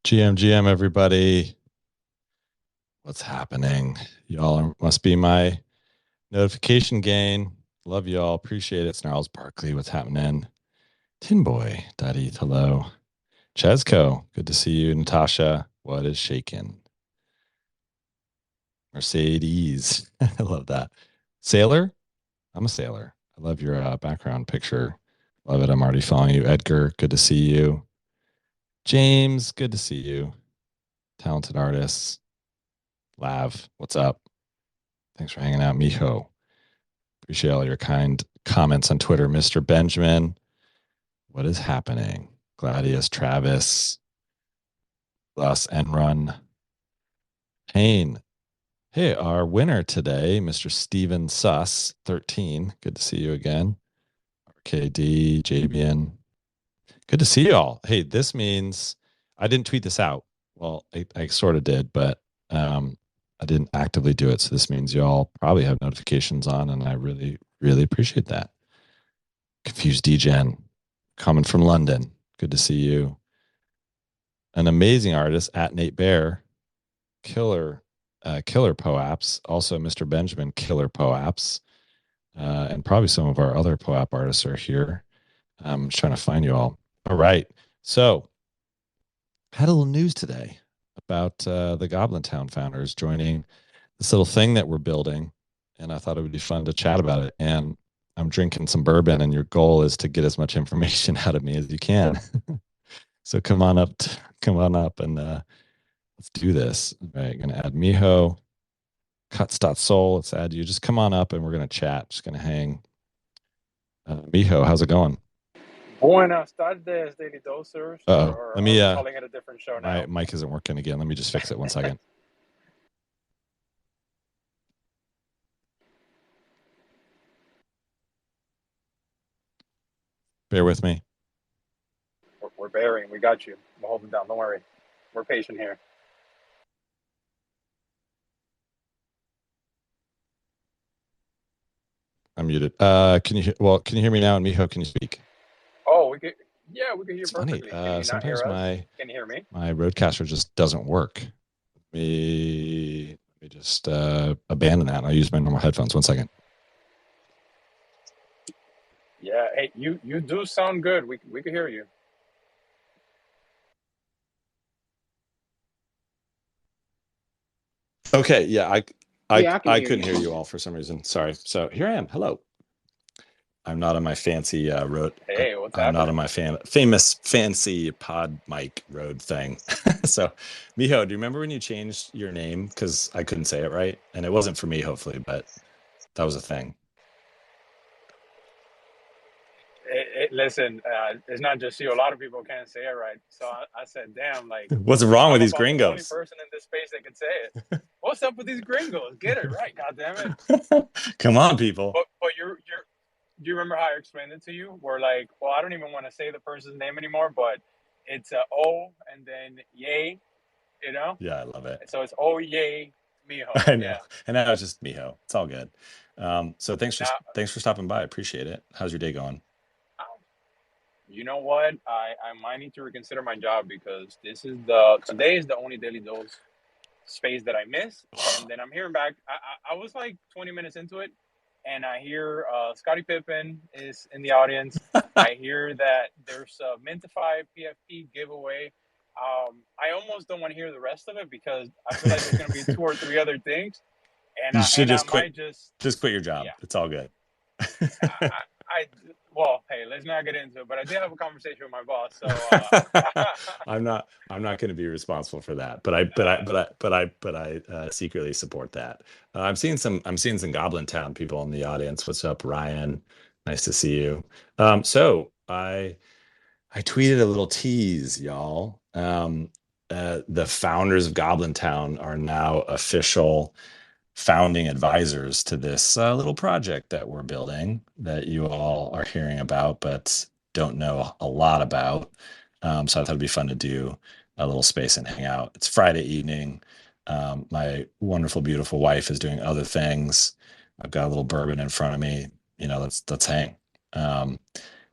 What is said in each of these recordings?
GM, everybody. What's happening? Y'all must be my notification gain. Love y'all. Appreciate it. Snarls Barkley, what's happening? Tin Boy, Daddy, hello. Chesco, good to see you. Natasha, what is shaking? Mercedes, I love that. Sailor, I'm a sailor. I love your background picture. Love it. I'm already following you. Edgar, good to see you. James, good to see you. Talented artists. Lav, what's up? Thanks for hanging out, Miho. Appreciate all your kind comments on Twitter. Mr. Benjamin, what is happening? Gladius, Travis, Plus, Enrun, Payne. Hey, our winner today, Mr. Steven Suss, 13. Good to see you again. RKD, Jabian. Good to see you all. Hey, this means I didn't tweet this out. Well, I sort of did, but I didn't actively do it. So this means y'all probably have notifications on, and I really, really appreciate that. Confused DEJEN, coming from London. Good to see you. An amazing artist at Nate Bear, killer POAPs. Also, Mr. Benjamin, killer POAPs. And probably some of our other POAP artists are here. I'm just trying to find you all. All right. So, had a little news today about the Goblin Town founders joining this little thing that we're building. And I thought it would be fun to chat about it. And I'm drinking some bourbon, and your goal is to get as much information out of me as you can. So come on up, and let's do this. All right, gonna add Miho, Cuts.soul. Let's add you. Just come on up, and we're gonna chat. Just gonna hang. Miho, how's it going? Buenas tardes, Daily Dosers. Let me. Calling it a different show now. My mic isn't working again. Let me just fix it 1 second. Bear with me. We're bearing. We got you. We'll hold it down. Don't worry. We're patient here. I'm muted. Can you hear me now? And Miho, can you speak? Oh, we could. Yeah, we can hear perfectly. Sometimes can you hear me? My Rodecaster just doesn't work. Let me just abandon that. I'll use my normal headphones. 1 second. Yeah. Hey, you do sound good. We can hear you. Okay. Yeah. I couldn't hear you all for some reason. Sorry. So here I am. Hello. I'm not on my fancy Rode. Hey, what's I'm happening? not on my famous fancy pod mic Rode thing. So, Miho, do you remember when you changed your name? Because I couldn't say it right, and it wasn't for me, hopefully, but that was a thing. Listen, it's not just you. A lot of people can't say it right. So I said, damn, like, what's wrong with these I'm gringos? the only person in this space that can say it. What's up with these gringos? Get it right, goddammit. Come on, people. But do you remember how I explained it to you? Where like, well, I don't even want to say the person's name anymore, but it's O and then yay, you know? Yeah, I love it. So it's oh yay, Miho. I know. Yeah. And now it's just Miho. It's all good. So thanks for stopping by. I appreciate it. How's your day going? You know what? I might need to reconsider my job because today is the only Daily Dose space that I miss. And then I'm hearing back. I was like 20 minutes into it, and I hear Scottie Pippen is in the audience. I hear that there's a Mintify PFP giveaway. I almost don't want to hear the rest of it because I feel like there's going to be 2 or 3 other things. And you should just quit your job. Yeah. It's all good. Well, hey, let's not get into it. But I did have a conversation with my boss, so I'm not going to be responsible for that. But I secretly support that. I'm seeing some Goblin Town people in the audience. What's up, Ryan? Nice to see you. So I tweeted a little tease, y'all. The founders of Goblin Town are now official founding advisors to this little project that we're building that you all are hearing about but don't know a lot about. So I thought it'd be fun to do a little space and hang out. It's Friday evening. My wonderful, beautiful wife is doing other things. I've got a little bourbon in front of me. Let's hang. And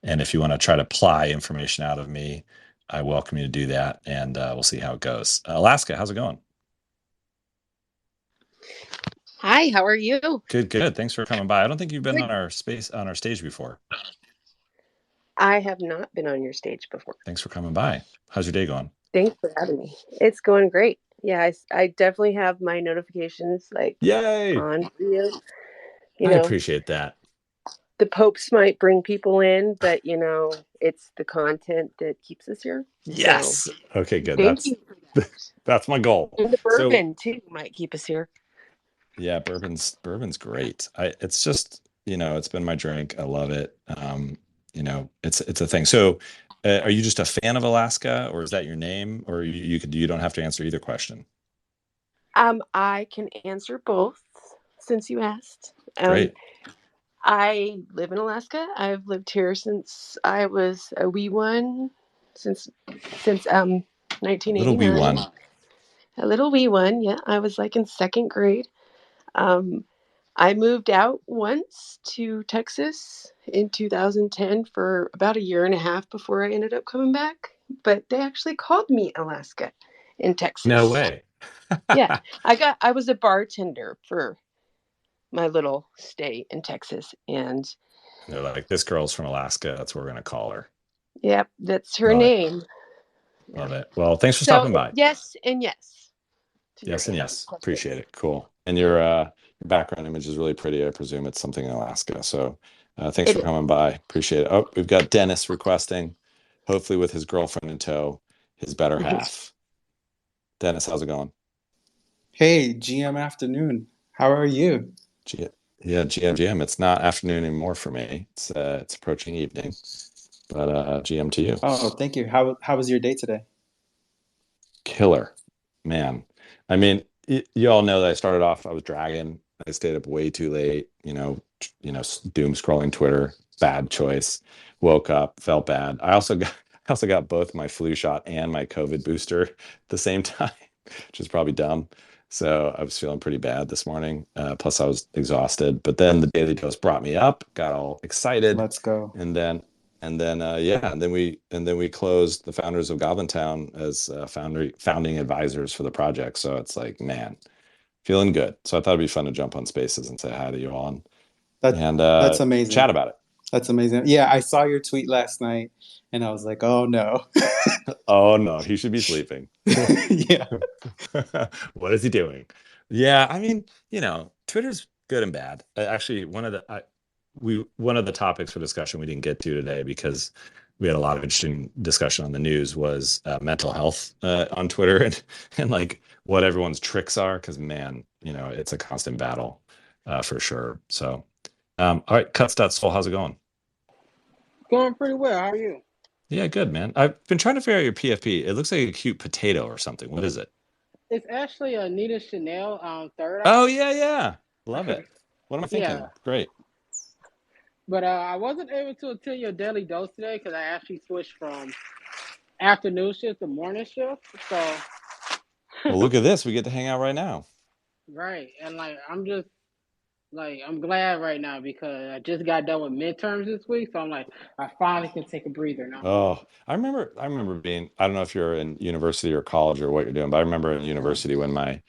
if you want to try to pry information out of me, I welcome you to do that, and we'll see how it goes. Alaska, how's it going? Hi, how are you? Good, good. Thanks for coming by. I don't think you've been Good. on our stage before. I have not been on your stage before. Thanks for coming by. How's your day going? Thanks for having me. It's going great. Yeah, I definitely have my notifications like Yay! on for you. You I know, appreciate that. the popes might bring people in, but it's the content that keeps us here. Yes. So Okay, good. thank you for that. That's my goal. And the So bourbon too might keep us here. yeah, bourbon's great. It's just, it's been my drink. I love it. It's a thing. So are you just a fan of Alaska, or is that your name, or you don't have to answer either question? I can answer both since you asked. Great. I live in Alaska. I've lived here since I was a wee one, since 1989. Little wee one. A little wee one, yeah. I was like in second grade. I moved out once to Texas in 2010 for about a year and a half before I ended up coming back. But they actually called me Alaska in Texas. No way. Yeah, I was a bartender for my little stay in Texas, and they're like, this girl's from Alaska. That's what we're gonna call her. Yep, that's her Love name. It. Love it. Well, thanks for stopping by. Yes and yes. Yes and yes. Appreciate it. Cool. And your background image is really pretty. I presume it's something in Alaska. So thanks for coming by. Appreciate it. Oh, we've got Dennis requesting, hopefully with his girlfriend in tow, his better half. Dennis, how's it going? Hey, GM afternoon. How are you? Yeah, GM. It's not afternoon anymore for me. It's approaching evening. But GM to you. Oh, thank you. How was your day today? Killer, man. I mean, you all know that I started off, I was dragging. I stayed up way too late, doom scrolling Twitter, bad choice. Woke up, felt bad. I also got both my flu shot and my COVID booster at the same time, which is probably dumb. So I was feeling pretty bad this morning. Plus I was exhausted. But then the Daily Dose brought me up, got all excited. Let's go. And then we closed the founders of Goblintown as founding advisors for the project. So it's like, man, feeling good. So I thought it'd be fun to jump on Spaces and say hi to you all that's amazing. Chat about it. That's amazing. Yeah, I saw your tweet last night, and I was like, oh no. Oh no, he should be sleeping. Yeah. What is he doing? Yeah, I mean, Twitter's good and bad. Actually, one of the topics for discussion we didn't get to today because we had a lot of interesting discussion on the news was mental health on Twitter and like what everyone's tricks are, because man, it's a constant battle for sure. So all right, cuts.soul, how's it going? Going pretty well. How are you? Yeah, good, man. I've been trying to figure out your PFP. It looks like a cute potato or something. What is it? It's actually a Nita Chanel third eye. Oh yeah, love it. What am I thinking? Yeah. Great. But I wasn't able to attend your daily dose today because I actually switched from afternoon shift to morning shift. So Well, look at this. We get to hang out right now. right, and I'm glad right now because I just got done with midterms this week, so I'm like, I finally can take a breather now. Oh, I remember being, I don't know if you're in university or college or what you're doing, but I remember in university when my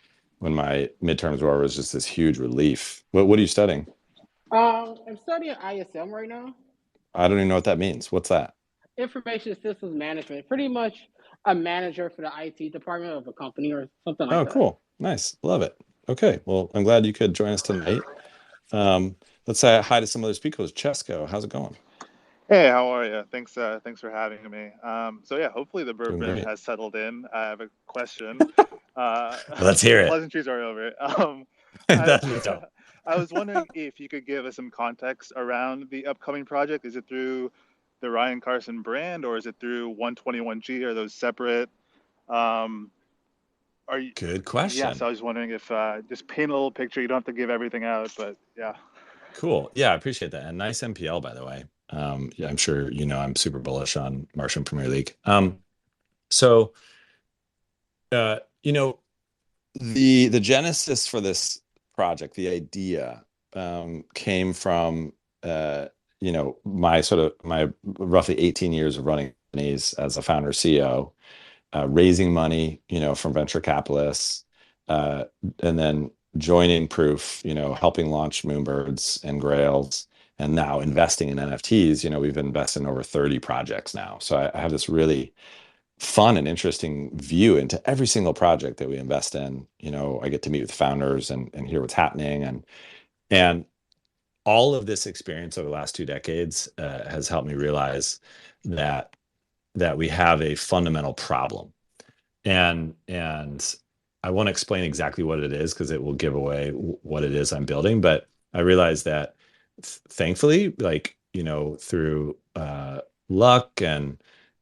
midterms were, it was just this huge relief. What are you studying? I'm studying ISM right now. I don't even know what that means. What's that? Information systems management. Pretty much a manager for the IT department of a company or something like that. Oh, cool. Nice. Love it. Okay. Well, I'm glad you could join us tonight. Let's say hi to some of those speakers. Chesco, how's it going? Hey, how are you? Thanks for having me. So yeah, hopefully the bourbon has settled in. I have a question. Let's hear it. Pleasantries are over. I was wondering if you could give us some context around the upcoming project. Is it through the Ryan Carson brand or is it through 121G? Are those separate? Good question. Yeah, so I was wondering if just paint a little picture. You don't have to give everything out, but yeah. Cool. Yeah, I appreciate that. And nice MPL, by the way. Yeah, I'm sure I'm super bullish on Martian Premier League. So the genesis for this project, the idea came from my roughly 18 years of running companies as a founder CEO, raising money, from venture capitalists, and then joining Proof, helping launch Moonbirds and Grails, and now investing in NFTs. We've invested in over 30 projects now. So I have this really fun and interesting view into every single project that we invest in. I get to meet with founders and hear what's happening. And all of this experience over the last 2 decades has helped me realize that we have a fundamental problem. And I won't explain exactly what it is because it will give away what it is I'm building. But I realized that thankfully, through luck and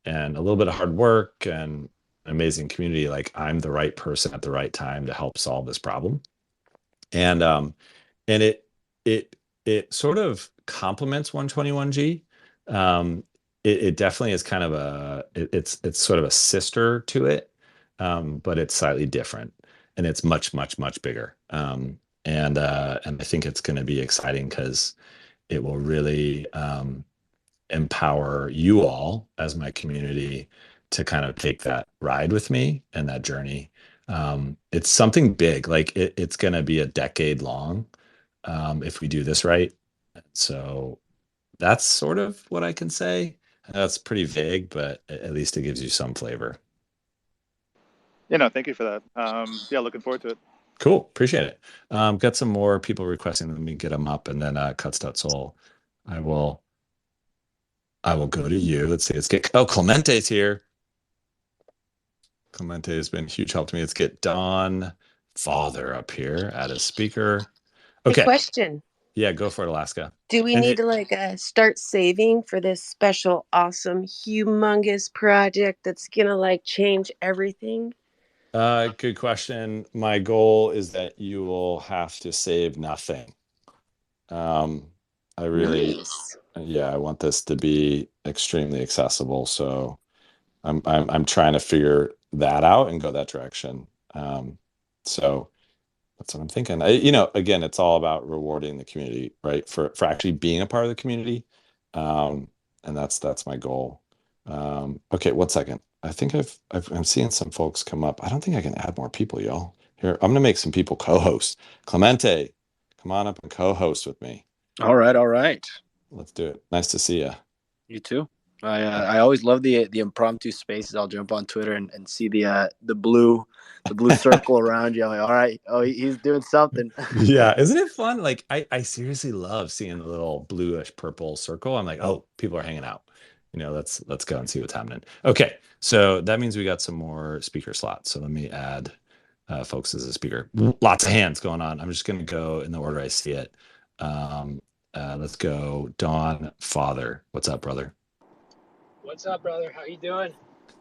a little bit of hard work and an amazing community, I'm the right person at the right time to help solve this problem. And it sort of complements 121G. It definitely is kind of it's sort of a sister to it, but it's slightly different, and it's much, much, much bigger. And I think it's going to be exciting because it will really empower you all as my community to kind of take that ride with me and that journey. It's something big. It's going to be a decade long if we do this right. So that's sort of what I can say. That's pretty vague, but at least it gives you some flavor. Thank you for that. Looking forward to it. Cool. Appreciate it. Got some more people requesting. Let me get them up, and then Cuts.soul. I will go to you. Let's see. Let's get, Clemente's here. Clemente has been a huge help to me. Let's get Don Father up here, add a speaker. Okay. Hey, question. Yeah, go for it, Alaska. Do we need to start saving for this special, awesome, humongous project that's gonna change everything? Good question. My goal is that you will have to save nothing. I really, Nice. I want this to be extremely accessible. So I'm trying to figure that out and go that direction. So that's what I'm thinking. Again, it's all about rewarding the community, right? For actually being a part of the community. And that's my goal. Okay, 1 second. I think I'm seeing some folks come up. I don't think I can add more people, y'all. Here, I'm gonna make some people co-host. Clemente, come on up and co-host with me. All right. Let's do it. Nice to see you. You too. I always love the impromptu spaces. I'll jump on Twitter and see the blue circle around you. I'm like, all right, he's doing something. Yeah, isn't it fun? I seriously love seeing the little bluish purple circle. I'm like, oh, people are hanging out. Let's go and see what's happening. Okay, so that means we got some more speaker slots. So let me add folks as a speaker. Lots of hands going on. I'm just gonna go in the order I see it. Let's go, Don Father. What's up, brother? What's up, brother? How you doing?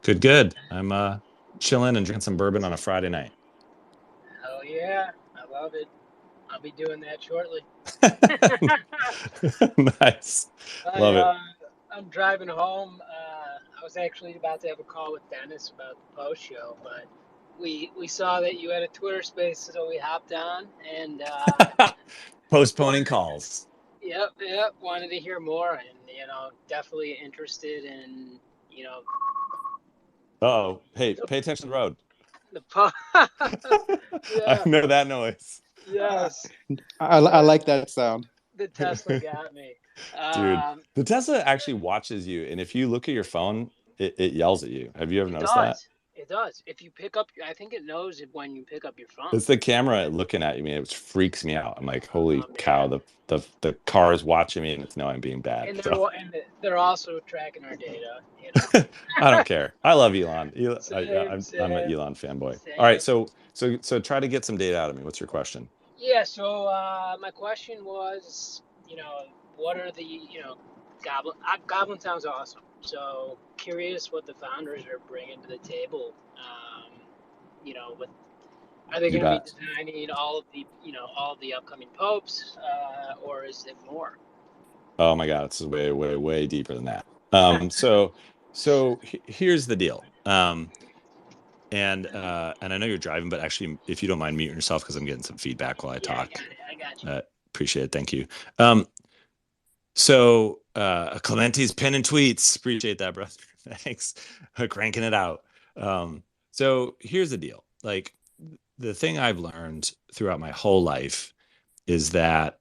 Good. I'm chilling and drinking some bourbon on a Friday night. Hell yeah, I love it. I'll be doing that shortly. Nice. Love it. I'm driving home. I was actually about to have a call with Dennis about the post show, but we saw that you had a Twitter space, so we hopped on and postponing calls. Yep. Wanted to hear more, and definitely interested in Uh-oh. Hey, pay attention to the road. Yeah. I know that noise. Yes. I like that sound. The Tesla got me. Dude, the Tesla actually watches you, and if you look at your phone, it yells at you. Have you ever noticed that? It does. If you pick up, I think it knows when you pick up your phone. It's the camera looking at you, man. It freaks me out. I'm like, holy cow, the car is watching me, and it's knowing I'm being bad. And they're also tracking our data. I don't care. I love Elon. I'm an Elon fanboy. Same. All right, so try to get some data out of me. What's your question? Yeah. So my question was, what are the Goblin sounds awesome. So curious what the founders are bringing to the table. Are they going to be designing all of the upcoming popes, or is it more? Oh my God, it's way, way, way deeper than that. So here's the deal. And I know you're driving, but actually, if you don't mind muting yourself, because I'm getting some feedback while I talk. I got you. Appreciate it. Thank you. So Clemente's pinning tweets. Appreciate that, bro. Thanks. Cranking it out. So here's the deal. Like the thing I've learned throughout my whole life is that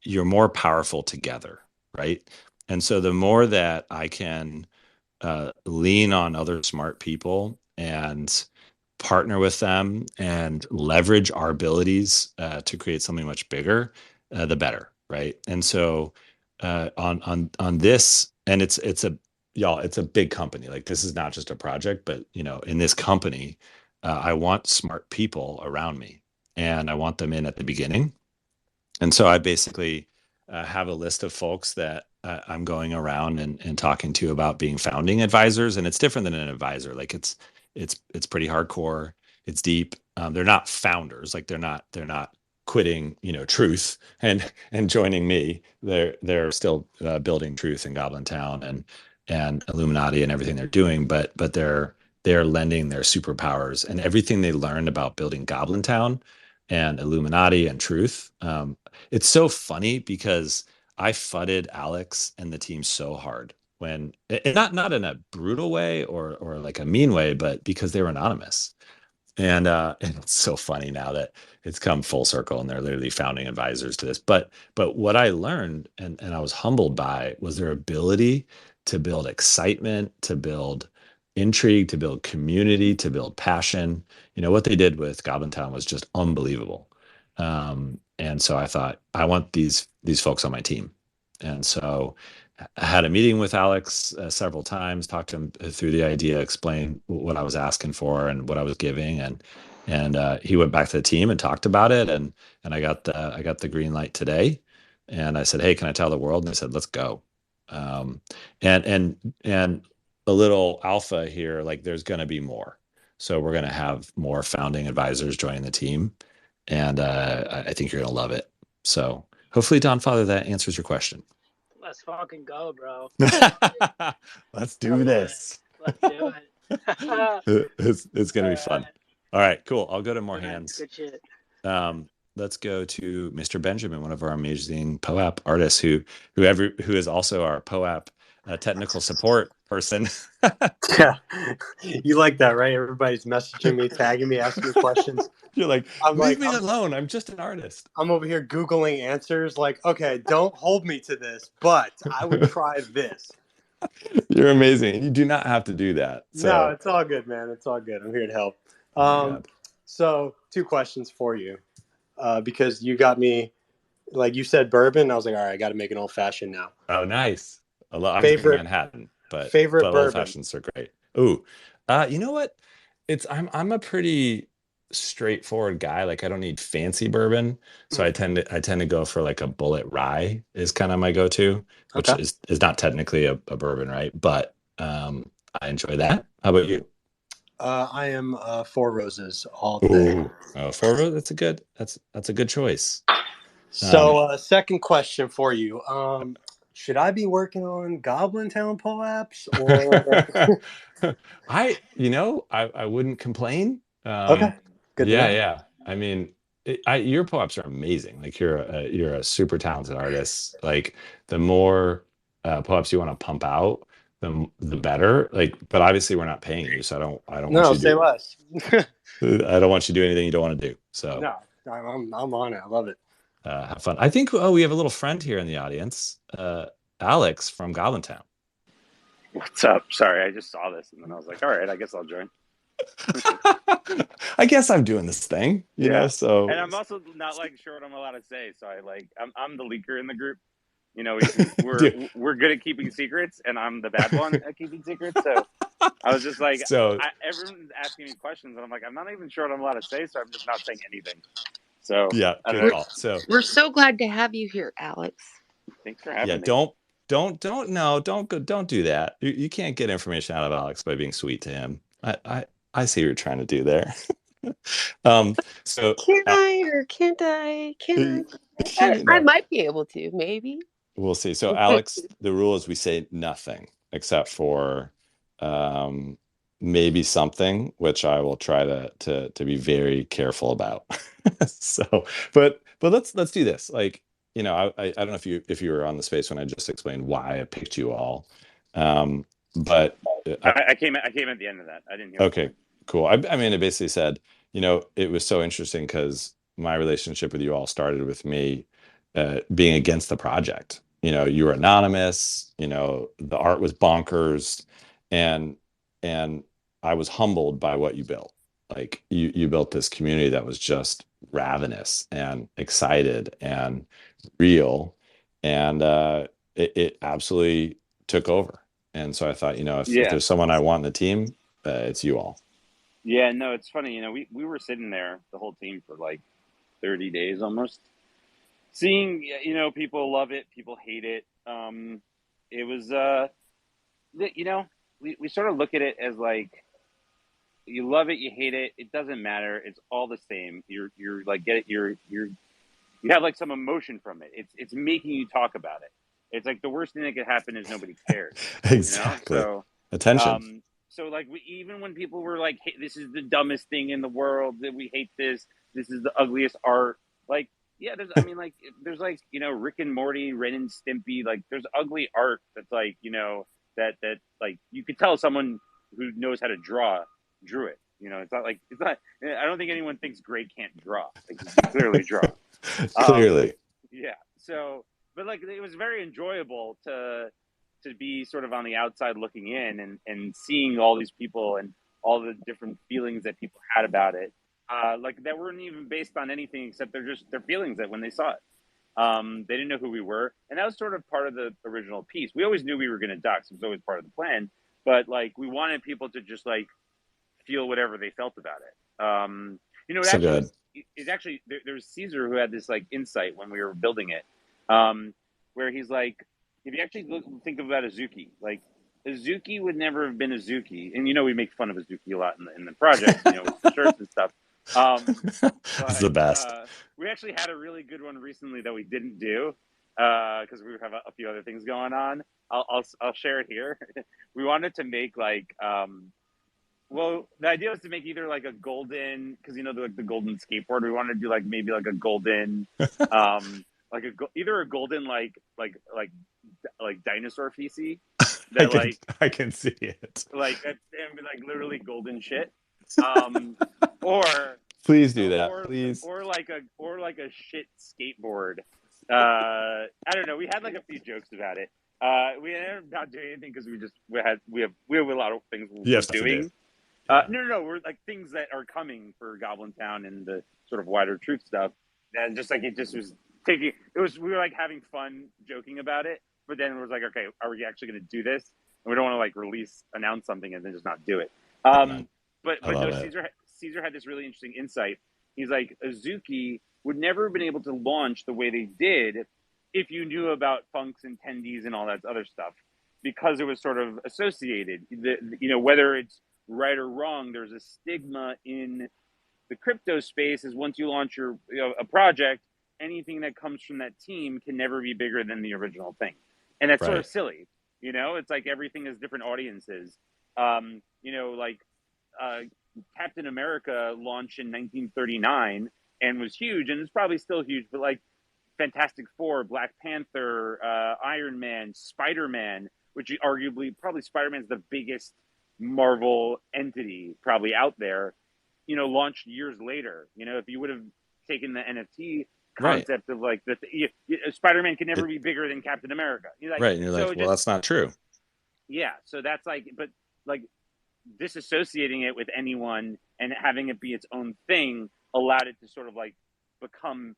you're more powerful together, right? And so the more that I can lean on other smart people and partner with them and leverage our abilities to create something much bigger, the better, right? And so on this, and it's a y'all, it's a big company. Like this is not just a project, but you know, in this company, I want smart people around me, and I want them in at the beginning. And so I basically have a list of folks that I'm going around and talking to about being founding advisors, and it's different than an advisor. Like it's pretty hardcore. It's deep. They're not founders. Like they're not quitting, you know, truth and joining me. They're still building truth in Goblin Town and Illuminati and everything they're doing, but they're lending their superpowers and everything they learned about building Goblin Town and Illuminati and truth. It's so funny because I fudded Alex and the team so hard when, and not in a brutal way or like a mean way, but because they were anonymous. And it's so funny now that it's come full circle and they're literally founding advisors to this. But what I learned and I was humbled by was their ability to build excitement, to build intrigue, to build community, to build passion. You know, what they did with Goblin Town was just unbelievable. And so I thought, I want these folks on my team. And so I had a meeting with Alex several times, talked to him through the idea, explained what I was asking for and what I was giving, and he went back to the team and talked about it, and I got the green light today, and I said, hey, can I tell the world? And they said, let's go. And a little alpha here, like there's going to be more, so we're going to have more founding advisors joining the team, and I think you're going to love it. So hopefully, Don Father, that answers your question. Let's fucking go, bro. Let's do this. Let's do it. It's gonna be fun. All right, cool. I'll go to more All right, hands. good shit. Let's go to Mr. Benjamin, one of our amazing POAP artists who is also our POAP technical support person. Yeah, you like that, right? Everybody's messaging me, tagging me, asking me questions. You're like, I'm leave me alone. I'm just an artist. I'm over here Googling answers like, okay, don't hold me to this, but I would try this. You're amazing. You do not have to do that. So. No, it's all good, man. It's all good. I'm here to help. So 2 questions for you. Because you got me, like you said, bourbon. I was like, all right, I got to make an old fashioned now. Oh, nice. I'm Favorite Manhattan, but bourbon. old fashions are great. Ooh, you know what? I'm a pretty straightforward guy. Like I don't need fancy bourbon, so I tend to go for like a Bullet Rye is kind of my go-to, which is not technically a bourbon, right? But I enjoy that. How about you? I am 4 Roses all day. Oh, 4 Roses. That's a good choice. So second question for you. Should I be working on Goblin Town POAPs or I wouldn't complain. Okay. Good. Yeah. I mean, your POAPs are amazing. Like you're a super talented artist. Like the more POAPs you want to pump out, the better. Like, but obviously we're not paying you, so I don't. No, want you say less. I don't want you to do anything you don't want to do. So no, I'm on it. I love it. Have fun. I think we have a little friend here in the audience, Alex from Goblin Town. What's up? Sorry, I just saw this and then I was like, all right, I guess I'll join. I guess I'm doing this thing, you know. So, and I'm also not like sure what I'm allowed to say. So I'm the leaker in the group. You know, we're good at keeping secrets, and I'm the bad one at keeping secrets. So I was just like, everyone's asking me questions, and I'm like, I'm not even sure what I'm allowed to say, so I'm just not saying anything. So yeah, good call. So we're so glad to have you here, Alex. Thanks for having me. Don't do that. You can't get information out of Alex by being sweet to him. I see what you're trying to do there. So can't I? I might be able to, maybe. We'll see. So Alex, the rule is we say nothing except for maybe something, which I will try to be very careful about. So, but let's do this. Like, I don't know if you were on the space when I just explained why I picked you all. but I came at the end of that. I didn't hear. Okay, cool. I mean, it basically said, it was so interesting because my relationship with you all started with me being against the project. You were anonymous. The art was bonkers, and I was humbled by what you built. Like you built this community that was just ravenous and excited and real, and it absolutely took over. And so I thought, if there's someone I want in the team, it's you all. Yeah, no, it's funny. We were sitting there, the whole team, for like 30 days almost, seeing, people love it, people hate it. It was, we sort of look at it as like, you love it, you hate it, it doesn't matter. It's all the same. You're like, you have like some emotion from it. It's making you talk about it. It's like the worst thing that could happen is nobody cares. Exactly. So attention. So like even when people were like, hey, this is the dumbest thing in the world, that we hate this is the ugliest art. Like, yeah, there's like, Rick and Morty, Ren and Stimpy, like there's ugly art that's like, that like you could tell someone who knows how to draw drew it. It's not, I don't think anyone thinks Greg can't draw. Like, he can clearly draw. Clearly. Yeah. So, but like, it was very enjoyable to be sort of on the outside looking in and seeing all these people and all the different feelings that people had about it. Like that weren't even based on anything except their feelings that when they saw it. They didn't know who we were. And that was sort of part of the original piece. We always knew we were going to dox. It was always part of the plan, but like, we wanted people to just like feel whatever they felt about it. So good. It's actually, there's Caesar who had this like insight when we were building it, where he's like, if you actually think about Azuki, like Azuki would never have been Azuki. And, we make fun of Azuki a lot in the project, with the shirts and stuff. It's the best. We actually had a really good one recently that we didn't do because we have a few other things going on. I'll share it here. We wanted to make like, well, the idea was to make either like a golden, because the golden skateboard. We wanted to do like maybe like a golden, like either a golden like dinosaur feces that I can see it. Like literally golden shit. Or please do that, please. Or like a shit skateboard. I don't know. We had like a few jokes about it. We ended up not doing anything because we have a lot of things we're doing. No, we're like things that are coming for Goblintown and the sort of wider truth stuff. And just like it just was we were like having fun joking about it, but then it was like, okay, are we actually going to do this? And we don't want to like announce something and then just not do it. But no, Caesar had this really interesting insight. He's like, Azuki would never have been able to launch the way they did if you knew about funks and tendies and all that other stuff, because it was sort of associated. Whether it's right or wrong, there's a stigma in the crypto space is once you launch a project, anything that comes from that team can never be bigger than the original thing. And that's sort of silly. It's like everything has different audiences. Captain America launched in 1939 and was huge, and it's probably still huge, but like Fantastic Four, Black Panther, Iron Man, Spider-Man, which probably Spider-Man's the biggest Marvel entity probably out there, launched years later. If you would have taken the NFT concept of like Spider-Man can never be bigger than Captain America. And you're like, well, that's not true. Yeah. So that's like, but like disassociating it with anyone and having it be its own thing allowed it to sort of like come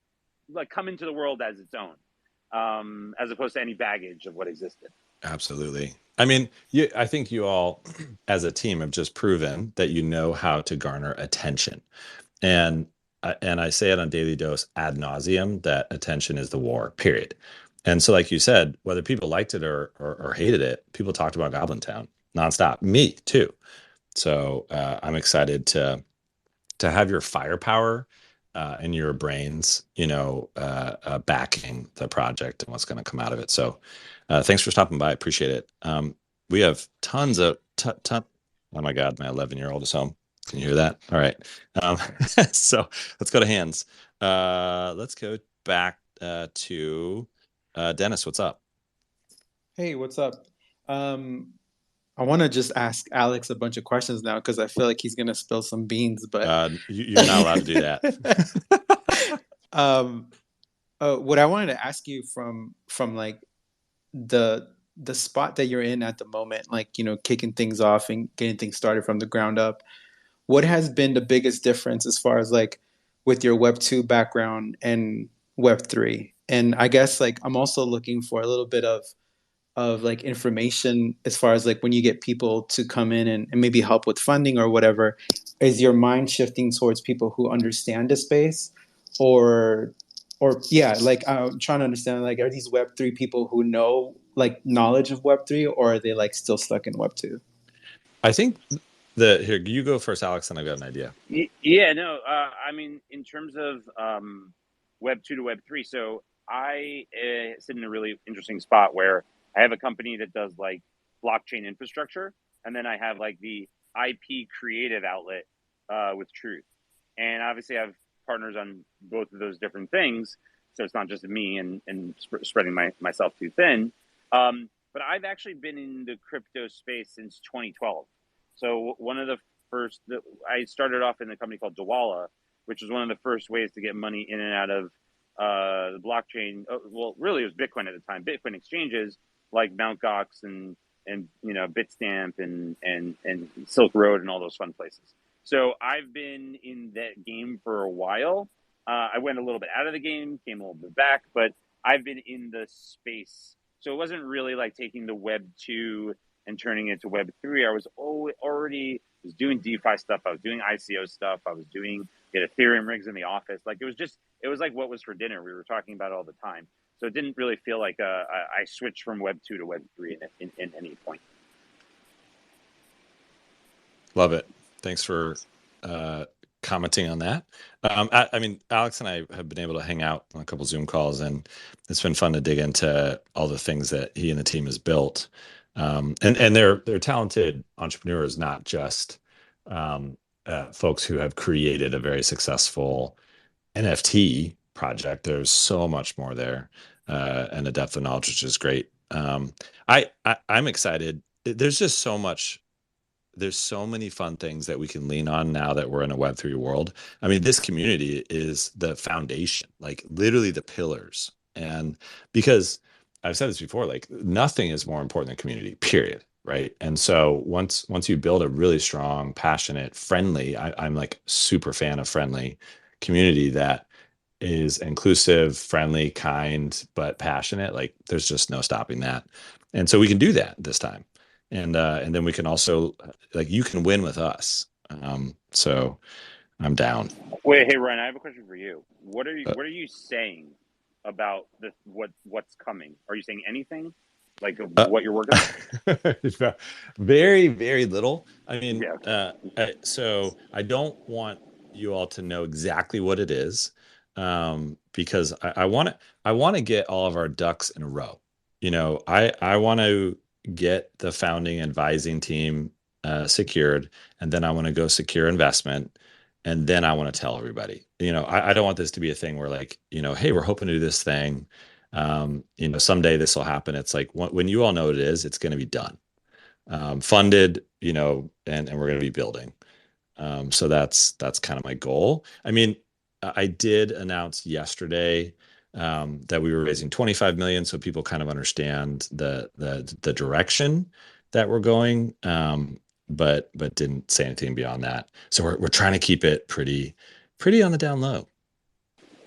into the world as its own, as opposed to any baggage of what existed. Absolutely. I mean, I think you all as a team have just proven that you know how to garner attention. And I say it on Daily Dose ad nauseum that attention is the war, period. And so, like you said, whether people liked it or hated it, people talked about Goblintown nonstop. Me too. So I'm excited to have your firepower and your brains, backing the project and what's going to come out of it. So thanks for stopping by. I appreciate it. We have tons of oh my God, my 11-year-old is home. Can you hear that? All right. So let's go to hands. Let's go back to Dennis. What's up? Hey, what's up? I want to just ask Alex a bunch of questions now because I feel like he's going to spill some beans, but you're not allowed to do that. What I wanted to ask you from like the spot that you're in at the moment, like, you know, kicking things off and getting things started from the ground up, what has been the biggest difference as far as like with your Web 2 background and Web 3? And I guess like I'm also looking for a little bit of like information as far as like when you get people to come in and maybe help with funding or whatever, is your mind shifting towards people who understand the space, or yeah, like I'm trying to understand, like, are these Web 3 people who know like knowledge of Web 3, or are they like still stuck in Web 2? I think here, you go first, Alex, and I've got an idea. Yeah, no, I mean, in terms of Web 2 to Web 3, so I sit in a really interesting spot where I have a company that does like blockchain infrastructure, and then I have like the IP creative outlet with Truth. And obviously I have partners on both of those different things, so it's not just me and spreading myself too thin. But I've actually been in the crypto space since 2012. So one of the first, I started off in a company called Dawala, which was one of the first ways to get money in and out of the blockchain. Well, really, it was Bitcoin at the time. Bitcoin exchanges like Mt. Gox and you know, Bitstamp and Silk Road and all those fun places. So I've been in that game for a while. I went a little bit out of the game, came a little bit back, but I've been in the space. So it wasn't really like taking the Web 2 and turning it to Web 3. I was already doing DeFi stuff. I was doing ICO stuff. I was doing Ethereum rigs in the office. Like it was like what was for dinner. We were talking about it all the time. So it didn't really feel like I switched from Web 2 to Web 3 in any point. Love it. Thanks for commenting on that. I mean, Alex and I have been able to hang out on a couple Zoom calls, and it's been fun to dig into all the things that he and the team has built. And they're talented entrepreneurs, not just folks who have created a very successful NFT project. There's so much more there, and the depth of knowledge, which is great. I'm excited. There's just so much. There's so many fun things that we can lean on now that we're in a Web3 world. I mean, this community is the foundation, like literally the pillars. And because I've said this before, like nothing is more important than community, period. Right. And so once you build a really strong, passionate, friendly, I'm like super fan of friendly community that is inclusive, friendly, kind, but passionate, like there's just no stopping that. And so we can do that this time. And then we can also, like, you can win with us. So I'm down. Wait, hey Ryan, I have a question for you. What are you saying about what's coming? Are you saying anything like what you're working on? Very, very little. I mean, so I don't want you all to know exactly what it is, because I want to get all of our ducks in a row. You know, I want to get the founding advising team secured, and then I want to go secure investment, and then I want to tell everybody. You know, I don't want this to be a thing where, like, you know, hey, we're hoping to do this thing, you know, someday this will happen. It's like when you all know what it is, it's going to be done, funded, you know, and we're going to be building. So that's kind of my goal. I mean, I did announce yesterday that we were raising 25 million, so people kind of understand the direction that we're going, but didn't say anything beyond that. So we're trying to keep it pretty on the down low.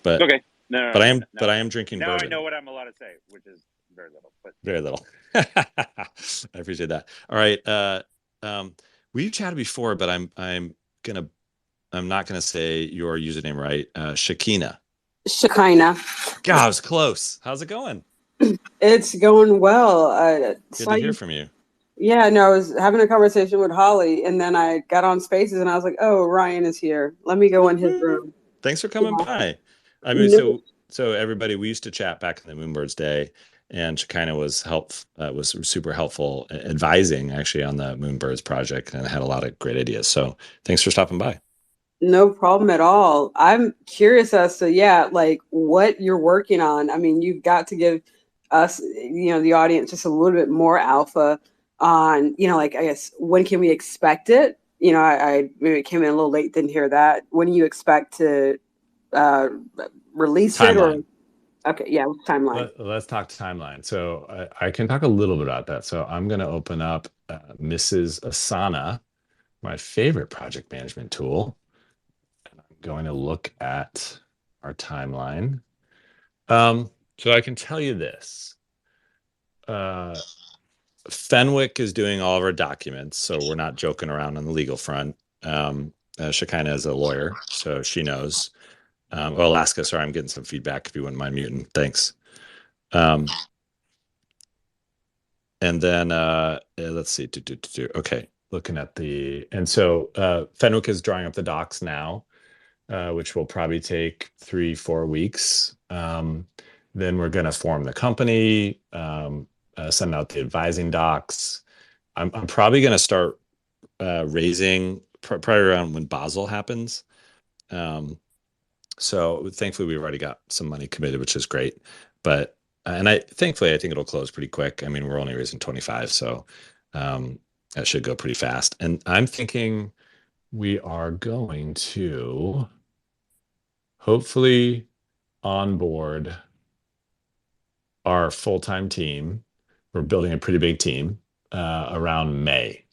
But okay, but I am drinking now bourbon. I know what I'm allowed to say, which is very little. But very little. I appreciate that. All right, we've chatted before, but I'm not gonna say your username right. Shekinah. God, I was close. How's it going? It's going well. Good to hear from you. Yeah, no, I was having a conversation with Holly, and then I got on Spaces, and I was like, "Oh, Ryan is here. Let me go in his room." Thanks for coming by. I mean, so everybody, we used to chat back in the Moonbirds day, and Shekinah was super helpful advising actually on the Moonbirds project, and had a lot of great ideas. So thanks for stopping by. No problem at all. I'm curious as to, like what you're working on. I mean, you've got to give us, you know, the audience just a little bit more alpha on, you know, like, I guess, when can we expect it? You know, I maybe came in a little late, didn't hear that. When do you expect to release it? Or okay, yeah, timeline. Let's talk timeline. So I can talk a little bit about that. So I'm going to open up Mrs. Asana, my favorite project management tool. And I'm going to look at our timeline. So I can tell you this. Fenwick is doing all of our documents, so we're not joking around on the legal front. Shekinah is a lawyer, so she knows. Well, Alaska, sorry, I'm getting some feedback if you wouldn't mind muting. Thanks. And then let's see. Okay, looking at the, and so Fenwick is drawing up the docs now, which will probably take 3-4 weeks. Then we're going to form the company, send out the advising docs. I'm probably going to start raising probably around when Basel happens. So thankfully we've already got some money committed, which is great. But thankfully I think it'll close pretty quick. I mean, we're only raising 25, so that should go pretty fast. And I'm thinking we are going to hopefully onboard our full-time team. We're building a pretty big team around May.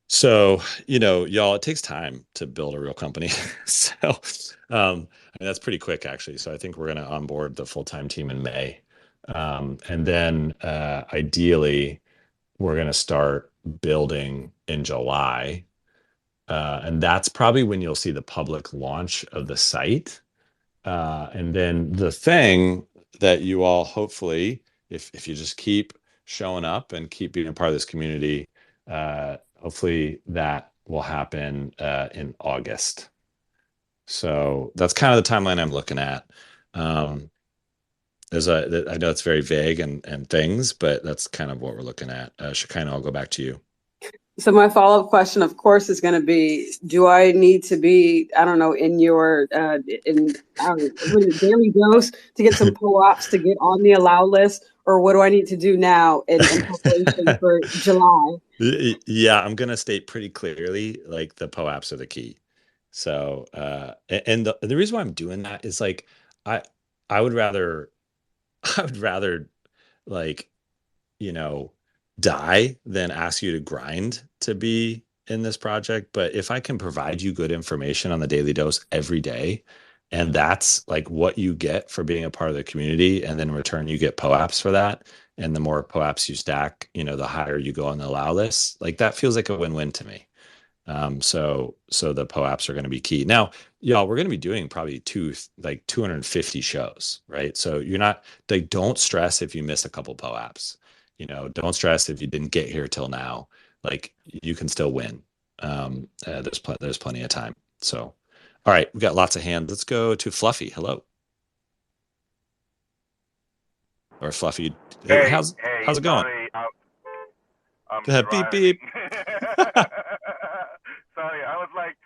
So, you know, y'all, it takes time to build a real company. So I mean, that's pretty quick, actually. So I think we're going to onboard the full-time team in May. And then ideally, we're going to start building in July. And that's probably when you'll see the public launch of the site. And then the thing that you all hopefully, if you just keep showing up and keep being a part of this community, hopefully that will happen in August. So that's kind of the timeline I'm looking at. I know it's very vague and things, but that's kind of what we're looking at. Shekinah, I'll go back to you. So my follow-up question, of course, is going to be: do I need to be, I don't know, in your daily dose to get some co-ops to get on the allow list, or what do I need to do now in preparation for July? Yeah, I'm going to state pretty clearly, like, the POAPs are the key. So, and the reason why I'm doing that is, like, I would rather like, you know, die than ask you to grind to be in this project. But if I can provide you good information on the Daily Dose every day, and that's like what you get for being a part of the community, and then in return you get POAPs for that, and the more POAPs you stack, you know, the higher you go on the allow list, like, that feels like a win-win to me. So the POAPs are going to be key. Now, y'all, we're going to be doing probably 250 shows, right? So you're not, like, don't stress if you miss a couple POAPs. You know, don't stress if you didn't get here till now. Like, you can still win. There's plenty of time. So, all right, we got lots of hands. Let's go to Fluffy. Hello. Or Fluffy. Hey, how's it going? Sorry, I'm Go ahead. Beep beep. Sorry, I was like,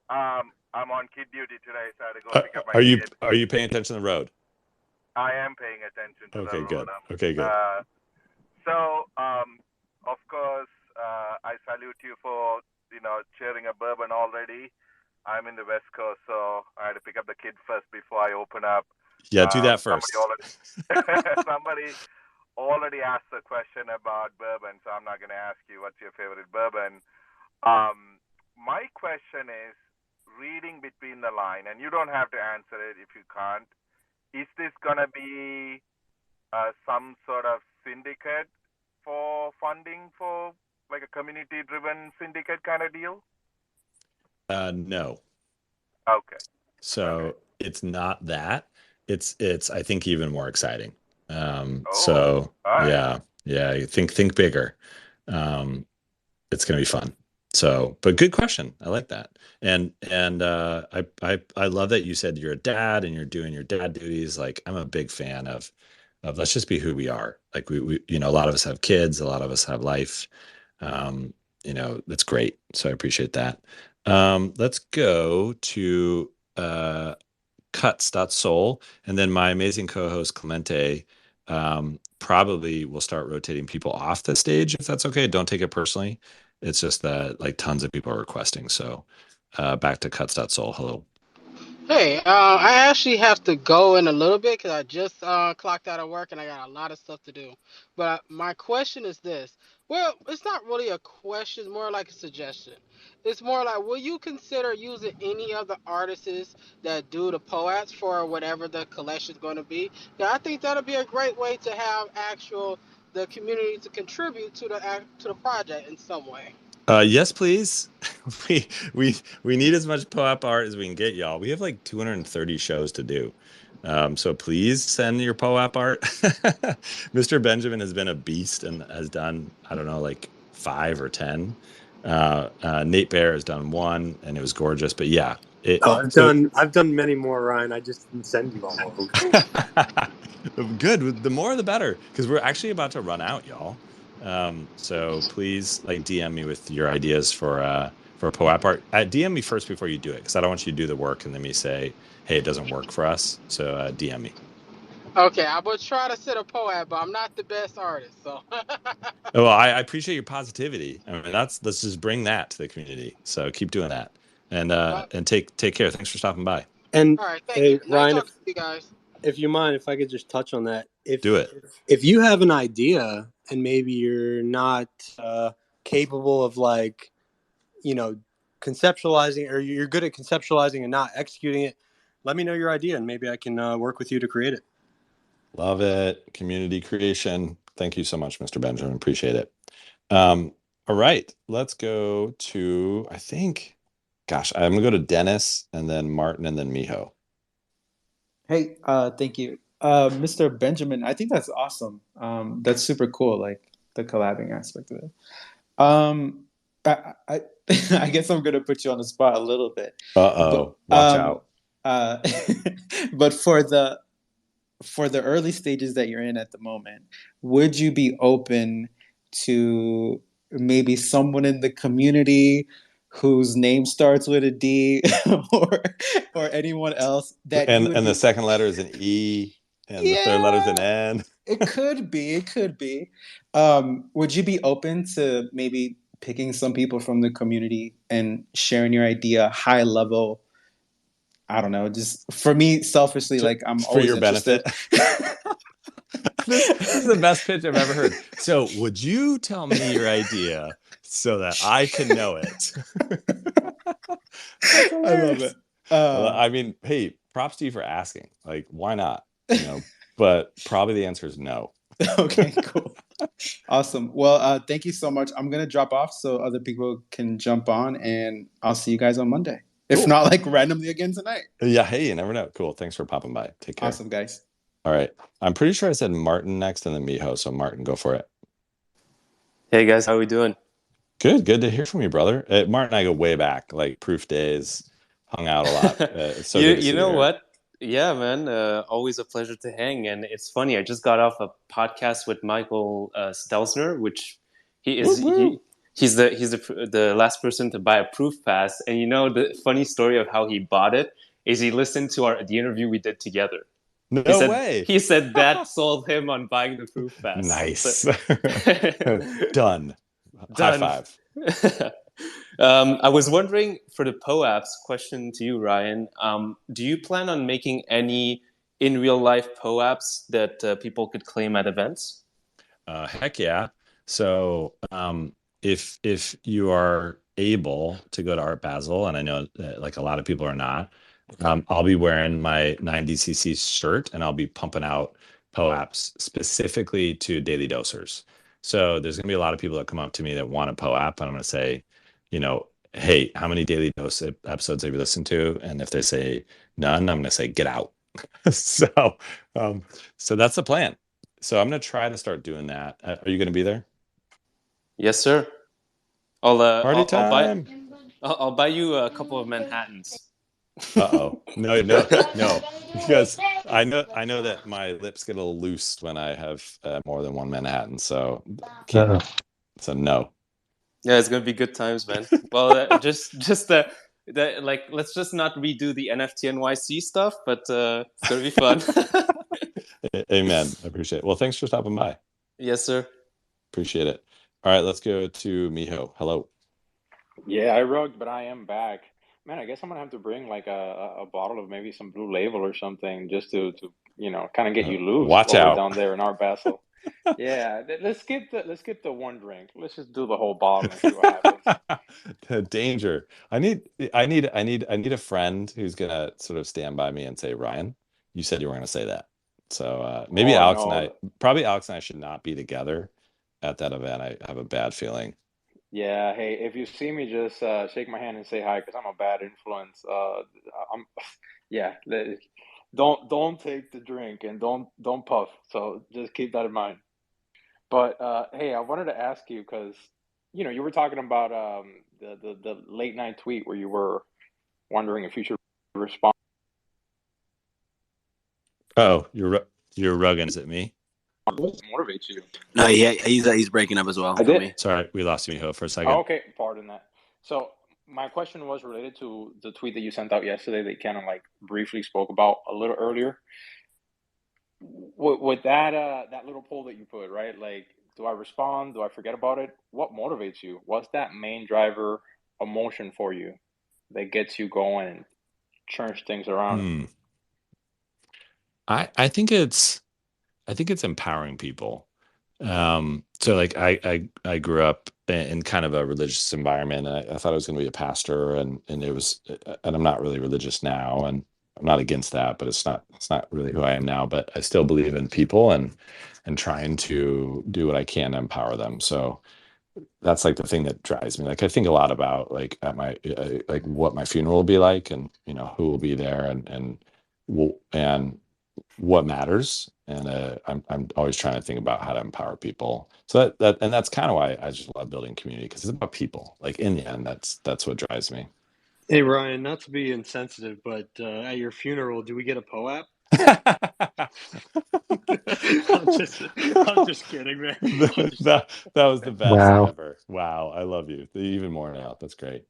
I'm on kid duty today, so I had to go pick up my kid. Are you paying attention to the road? I am paying attention to the road. Good. Okay, good. So, of course, I salute you for, you know, cheering a bourbon already. I'm in the West Coast, so I had to pick up the kid first before I open up. Yeah, do that first. Somebody already asked a question about bourbon, so I'm not going to ask you what's your favorite bourbon. My question is, reading between the line, and you don't have to answer it if you can't, is this going to be some sort of syndicate for funding, for like a community-driven syndicate kind of deal? No. Okay. So it's not that. It's I think even more exciting. Right. Yeah. Think bigger. It's gonna be fun. So, but good question. I like that. And I love that you said you're a dad and you're doing your dad duties. Like, I'm a big fan of let's just be who we are. Like, we you know, a lot of us have kids, a lot of us have life. You know, that's great. So I appreciate that. Let's go to cuts.soul, and then my amazing co-host Clemente. probably will start rotating people off the stage if that's okay. Don't take it personally. It's just that like tons of people are requesting. So back to cuts.soul. Hello. Hey, I actually have to go in a little bit because I just clocked out of work and I got a lot of stuff to do. But my question is this. Well, it's not really a question, it's more like a suggestion. It's more like, will you consider using any of the artists that do the poets for whatever the collection is going to be? Yeah, I think that'll be a great way to have the community to contribute to the project in some way. Yes, please. we need as much POAP art as we can get, y'all. We have like 230 shows to do. So please send your POAP art. Mr. Benjamin has been a beast and has done, I don't know, like 5 or 10. Nate Bear has done 1 and it was gorgeous. But yeah. I've done many more, Ryan. I just didn't send you all of them. Good. The more the better. Because we're actually about to run out, y'all. So please like DM me with your ideas for POAP art. DM me first before you do it, because I don't want you to do the work and then me say, hey, it doesn't work for us. So DM me. Okay, I will try to set a POAP, but I'm not the best artist, so. Well, I appreciate your positivity. I mean, let's just bring that to the community. So keep doing that, and take care. Thanks for stopping by. And all right, thank you. Ryan, nice talking to you guys. If you mind, if I could just touch on that. Do it. If you have an idea and maybe you're not capable of like, conceptualizing, or you're good at conceptualizing and not executing it, let me know your idea and maybe I can work with you to create it. Love it. Community creation. Thank you so much, Mr. Benjamin. Appreciate it. All right, let's go to, I'm going to go to Dennis and then Martin and then Miho. Hey, thank you. Mr. Benjamin, I think that's awesome. That's super cool, like the collabing aspect of it. I guess I'm gonna put you on the spot a little bit. Watch out. But for the early stages that you're in at the moment, would you be open to maybe someone in the community whose name starts with a D, or anyone else that and the second letter is an E and the third letter is an N? It could be. Would you be open to maybe picking some people from the community and sharing your idea high level? I don't know, just for me selfishly, like I'm for always your interested. benefit. This is the best pitch I've ever heard. So would you tell me your idea so that I can know it? I love it. I mean, hey, props to you for asking. Like, why not? But probably the answer is no. Okay, cool. Awesome. Well, thank you so much. I'm going to drop off so other people can jump on, and I'll see you guys on Monday. If not, like randomly again tonight. Yeah, hey, you never know. Cool. Thanks for popping by. Take care. Awesome, guys. All right. I'm pretty sure I said Martin next and then Miho. So Martin, go for it. Hey guys, how are we doing? Good to hear from you, brother. Martin and I go way back, like proof days, hung out a lot. So you know what? Yeah, man. Always a pleasure to hang. And it's funny, I just got off a podcast with Michael Stelzner, which he's the last person to buy a proof pass. And the funny story of how he bought it is he listened to the interview we did together. No way. He said that sold him on buying the proof pass. Nice. Done. High five. I was wondering, for the POAPs, question to you, Ryan. Do you plan on making any in real life POAPs that people could claim at events? Heck yeah. So if you are able to go to Art Basel, and I know that, like, a lot of people are not, I'll be wearing my 90cc shirt and I'll be pumping out POAPs specifically to daily dosers. So there's going to be a lot of people that come up to me that want a POAP, and I'm going to say, hey, how many daily dose episodes have you listened to? And if they say none, I'm going to say, get out. So that's the plan. So I'm going to try to start doing that. Are you going to be there? Yes, sir. I'll buy you a couple of Manhattans. No, because I know that my lips get a little loose when I have more than one Manhattan, so no. Yeah, it's gonna be good times, man. Well, let's just not redo the NFT NYC stuff, but it's gonna be fun. Amen. I appreciate it. Well, thanks for stopping by. Yes, sir. Appreciate it. All right, let's go to Miho. Hello. Yeah, I rugged, but I am back. Man, I guess I'm gonna have to bring like a bottle of maybe some Blue Label or something just to kind of get you loose Watch over out. down there in our vessel. Yeah, let's skip the one drink. Let's just do the whole bottle and see what happens. The danger. I need a friend who's gonna sort of stand by me and say, Ryan, you said you were gonna say that. So maybe Alex and I should not be together at that event. I have a bad feeling. Yeah, hey, if you see me, just shake my hand and say hi, because I'm a bad influence. Yeah, don't take the drink and don't puff. So just keep that in mind. But hey, I wanted to ask you because you were talking about the late night tweet where you were wondering if you should respond. Oh, you're rugging. Is it me? What motivates you? No, he's breaking up as well. I did. Me. Sorry, we lost Miho for a second. Oh, okay, pardon that. So my question was related to the tweet that you sent out yesterday that you kind of like briefly spoke about a little earlier. With that that little poll that you put, right? Like, do I respond? Do I forget about it? What motivates you? What's that main driver emotion for you that gets you going and churns things around? I think it's empowering people. So like I grew up in kind of a religious environment, and I thought I was going to be a pastor, and it was, and I'm not really religious now, and I'm not against that, but it's not really who I am now. But I still believe in people and trying to do what I can to empower them. So that's like the thing that drives me. Like I think a lot about like at my like what my funeral will be like, and who will be there, and what matters. And I'm always trying to think about how to empower people. So that's kind of why I just love building community, because it's about people. Like in the end, that's what drives me. Hey Ryan, not to be insensitive, but at your funeral, do we get a POAP? I'm just kidding, man. That was the best ever. Wow, I love you even more now. That's great.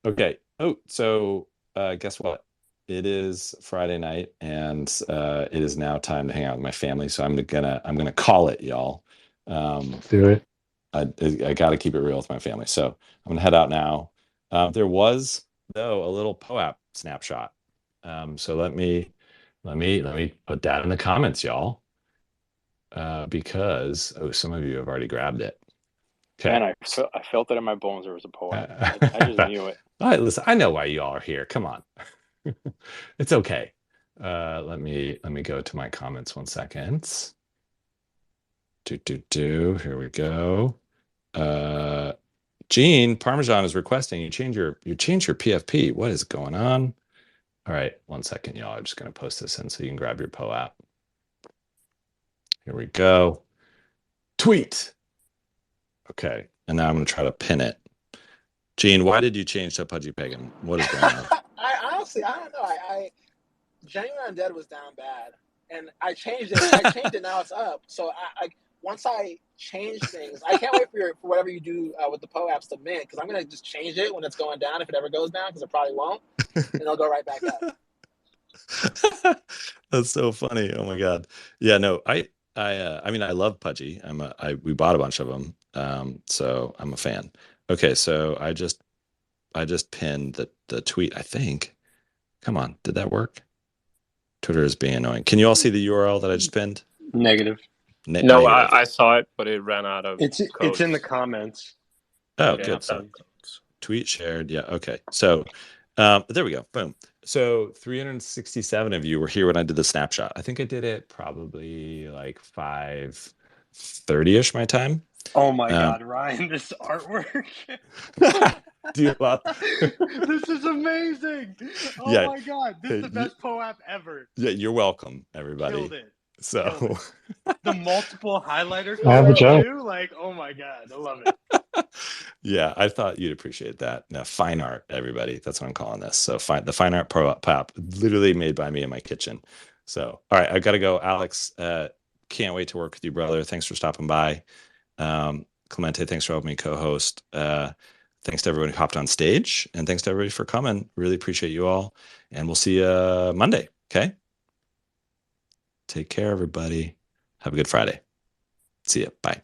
Okay. Oh, so guess what? It is Friday night, and it is now time to hang out with my family. So I'm gonna call it, y'all. Let's do it. I got to keep it real with my family. So I'm gonna head out now. There was though a little POAP snapshot. So let me put that in the comments, y'all. Because some of you have already grabbed it. Okay. Man, I felt it in my bones. There was a POAP. I just knew it. All right, listen, I know why you all are here. Come on. It's okay. Let me go to my comments 1 second. Here we go. Gene Parmesan is requesting you change your PFP. What is going on? All right, 1 second, y'all. I'm just gonna post this in so you can grab your POAP. Here we go. Tweet. Okay, and now I'm gonna try to pin it. Gene, why did you change to Pudgy Pagan? What is going on? I honestly, I don't know. I Genuine Undead was down bad, and I changed it. Now it's up. So I once I change things, I can't wait for whatever you do with the POAPs to mint, because I'm gonna just change it when it's going down, if it ever goes down, because it probably won't, and it'll go right back up. That's so funny. Oh my god. Yeah. No. I mean, I love Pudgy. We bought a bunch of them. So I'm a fan. Okay. So I just pinned the tweet, I think. Come on. Did that work? Twitter is being annoying. Can you all see the URL that I just pinned? Negative. No, I saw it, but it ran out of It's in the comments. Oh, good. So tweet shared. Yeah. Okay. So there we go. Boom. So 367 of you were here when I did the snapshot. I think I did it probably like 5:30ish my time. Oh my god, Ryan, this artwork. Do you love This is amazing. Oh yeah. My god, this is the best POAP ever. Yeah, you're welcome, everybody. Killed it. So the multiple highlighters too, like, oh my god, I love it. Yeah, I thought you'd appreciate that. Now, fine art, everybody. That's what I'm calling this. So the fine art POAP, literally made by me in my kitchen. So, all right, I got to go. Alex, can't wait to work with you, brother. Thanks for stopping by. Clemente, thanks for helping me co-host. Thanks to everyone who hopped on stage, and thanks to everybody for coming. Really appreciate you all, and we'll see you Monday. Okay. Take care, everybody. Have a good Friday. See ya. Bye.